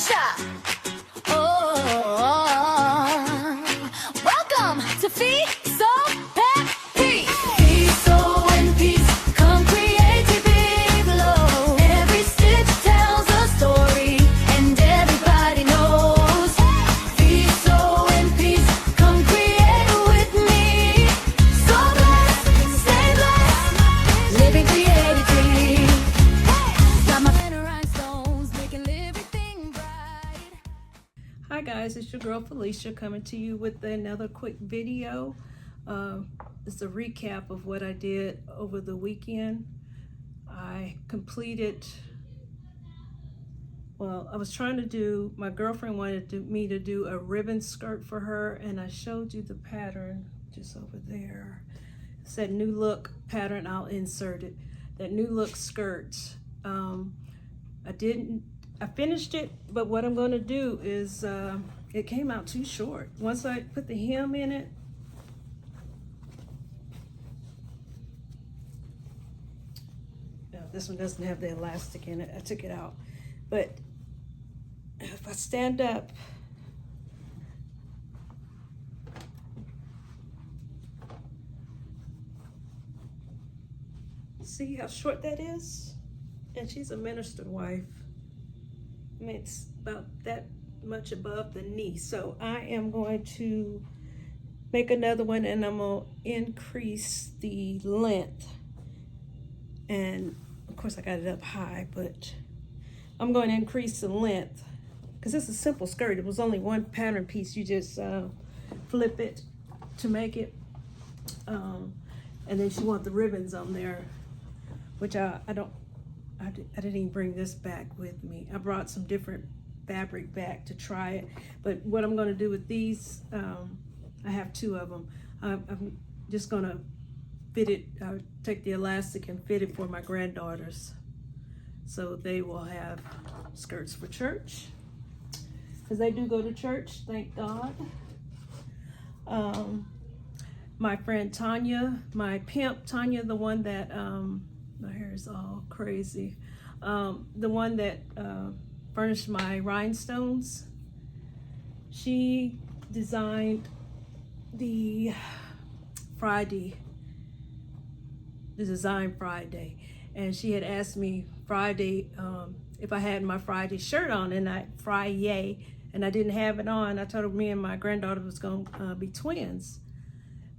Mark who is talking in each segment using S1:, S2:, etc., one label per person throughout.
S1: pressure. Oh, welcome to Feet So Happy. Feet so in peace, come creatively glow. Every stitch tells a story, and everybody knows. Feet so in peace, come create with me. So blessed, stay blessed, living creatively. Got my rhinestones, making everything bright.
S2: Hi guys, it's your girl Felicia coming to you with another quick video. It's a recap of what I did over the weekend. I completed, well, I was trying to do, my girlfriend wanted me to do a ribbon skirt for her, and I showed you the pattern just over there. It said new look pattern, I'll insert it. That new look skirt. I finished it, but what I'm going to do is, it came out too short. Once I put the hem in it, no, this one doesn't have the elastic in it. I took it out. But if I stand up, see how short that is? And she's a minister wife. I mean, it's about that much above the knee. So I am going to make another one, and I'm going to increase the length. And of course I got it up high, but I'm going to increase the length because it's a simple skirt. It was only one pattern piece. You just flip it to make it. And then she wants the ribbons on there, which I didn't even bring this back with me. I brought some different fabric back to try it. But what I'm going to do with these, I have two of them. I'm just going to fit it, take the elastic and fit it for my granddaughters. So they will have skirts for church. Because they do go to church, thank God. My friend Tanya, my pimp Tanya, the one that, my hair is all crazy. The one that furnished my rhinestones, she designed the Design Friday. And she had asked me Friday if I had my Friday shirt on, and and I didn't have it on. I told her me and my granddaughter was going to be twins.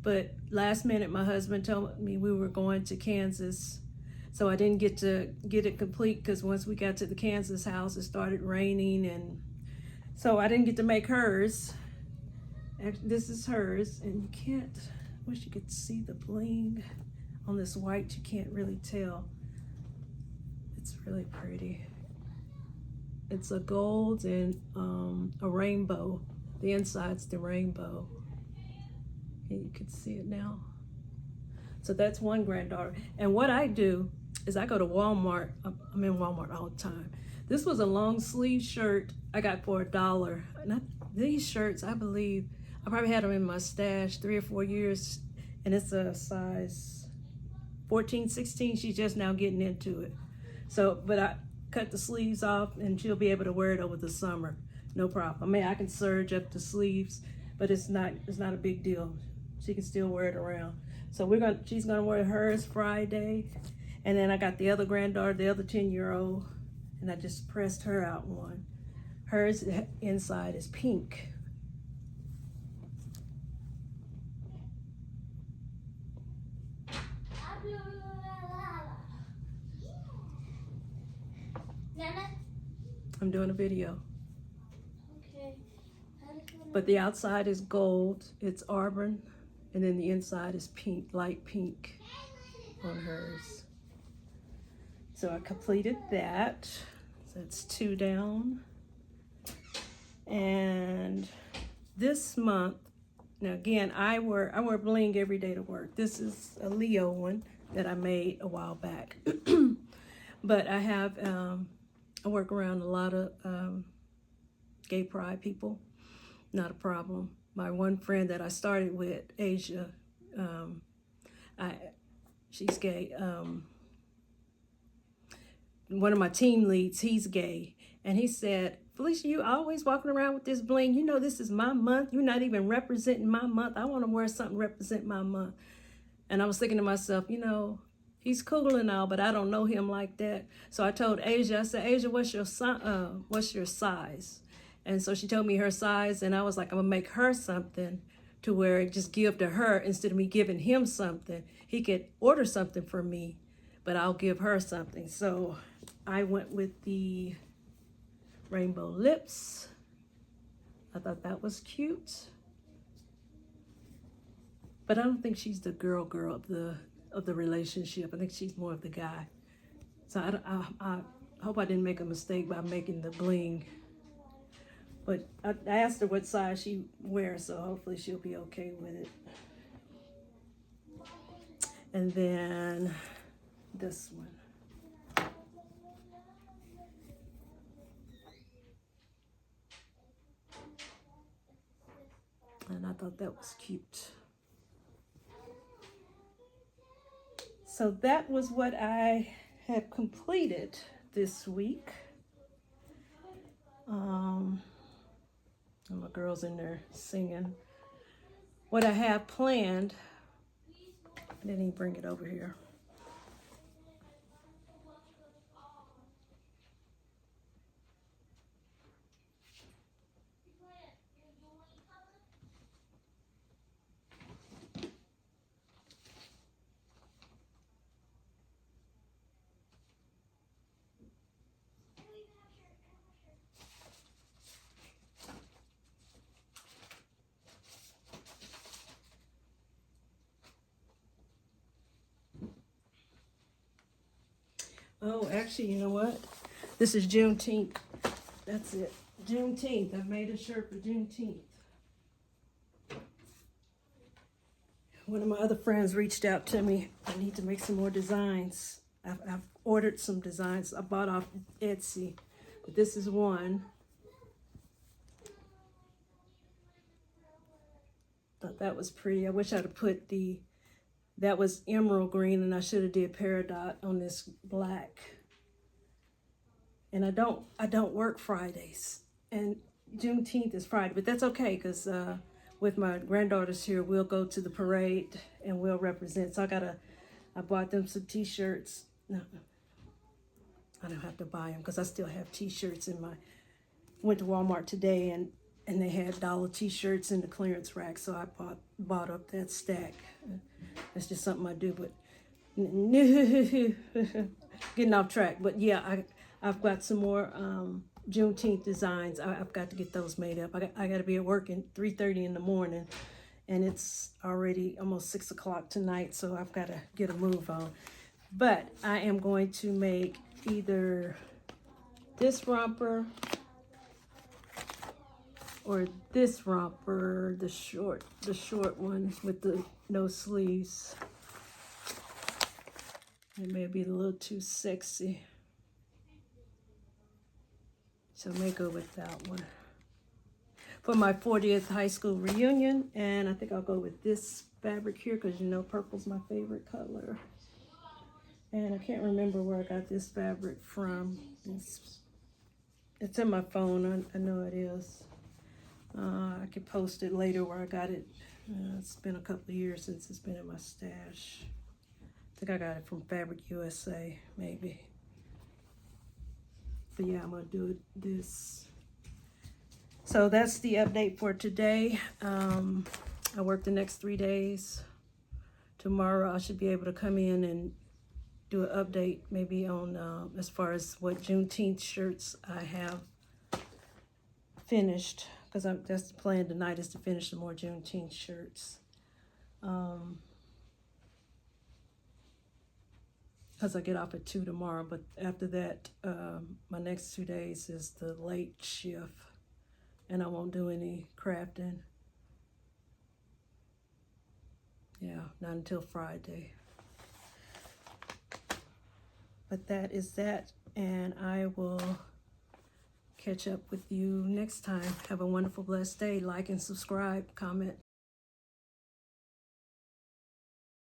S2: But last minute, my husband told me we were going to Kansas. So I didn't get to get it complete because once we got to the Kansas house, it started raining, and so I didn't get to make hers. This is hers, and you can't, I wish you could see the bling on this white. You can't really tell. It's really pretty. It's a gold and a rainbow. The inside's the rainbow. And you can see it now. So that's one granddaughter. And what I do is I go to Walmart. I'm in Walmart all the time. This was a long sleeve shirt I got for $1. These shirts, I believe, I probably had them in my stash 3 or 4 years, and it's a size 14, 16. She's just now getting into it. So, but I cut the sleeves off, and she'll be able to wear it over the summer. No problem. I mean, I can serge up the sleeves, but it's not a big deal. She can still wear it around. So she's gonna wear hers Friday. And then I got the other granddaughter, the other 10-year-old, and I just pressed her out one. Hers inside is pink. I'm doing a video.
S1: Okay.
S2: But the outside is gold, it's auburn, and then the inside is pink, light pink on hers. So I completed that. So that's 2 down. And this month, now again, I wear bling every day to work. This is a Leo one that I made a while back. But I have, I work around a lot of gay pride people. Not a problem. My one friend that I started with, Asia, she's gay. One of my team leads, he's gay. And he said, Felicia, you always walking around with this bling. You know this is my month. You're not even representing my month. I want to wear something represent my month. And I was thinking to myself, you know, he's cool and all, but I don't know him like that. So I told Asia, I said, Asia, what's your size? And so she told me her size, and I was like, I'm gonna make her something to where it just give to her instead of me giving him something. He could order something for me, but I'll give her something. So I went with the rainbow lips. I thought that was cute. But I don't think she's the girl of the relationship. I think she's more of the guy. So I hope I didn't make a mistake by making the bling. But I asked her what size she wears, so hopefully she'll be okay with it. And then this one. And I thought that was cute. So that was what I have completed this week. My girls in there singing. What I have planned, I didn't even bring it over here. Oh, actually, you know what? This is Juneteenth. That's it. Juneteenth. I made a shirt for Juneteenth. One of my other friends reached out to me. I need to make some more designs. I've ordered some designs I bought off Etsy. But this is one. Thought that was pretty. I wish I'd have put that was emerald green, and I should have did peridot on this black. And I don't work Fridays, and Juneteenth is Friday, but that's okay, because with my granddaughters here, we'll go to the parade and we'll represent. So I bought them some t-shirts. No, I don't have to buy them because I still have t-shirts in my, went to Walmart today and they had dollar t-shirts in the clearance rack, so I bought up that stack. That's just something I do, but getting off track. But yeah, I've got some more Juneteenth designs. I've got to get those made up. I got to be at work at 3:30 in the morning, and it's already almost 6 o'clock tonight, so I've got to get a move on. But I am going to make either this romper or this romper, the short one with the no sleeves. It may be a little too sexy, so I may go with that one for my 40th high school reunion. And I think I'll go with this fabric here because you know purple's my favorite color. And I can't remember where I got this fabric from. It's in my phone. I know it is. I can post it later where I got it. It's been a couple of years since it's been in my stash. I think I got it from Fabric USA, maybe. But yeah, I'm gonna do this. So that's the update for today. I work the next 3 days. Tomorrow I should be able to come in and do an update maybe on as far as what Juneteenth shirts I have finished, because that's the plan tonight, is to finish some more Juneteenth shirts. Because I get off at 2 tomorrow, but after that, my next 2 days is the late shift, and I won't do any crafting. Yeah, not until Friday. But that is that, and I will catch up with you next time. Have a wonderful, blessed day. Like and subscribe, comment.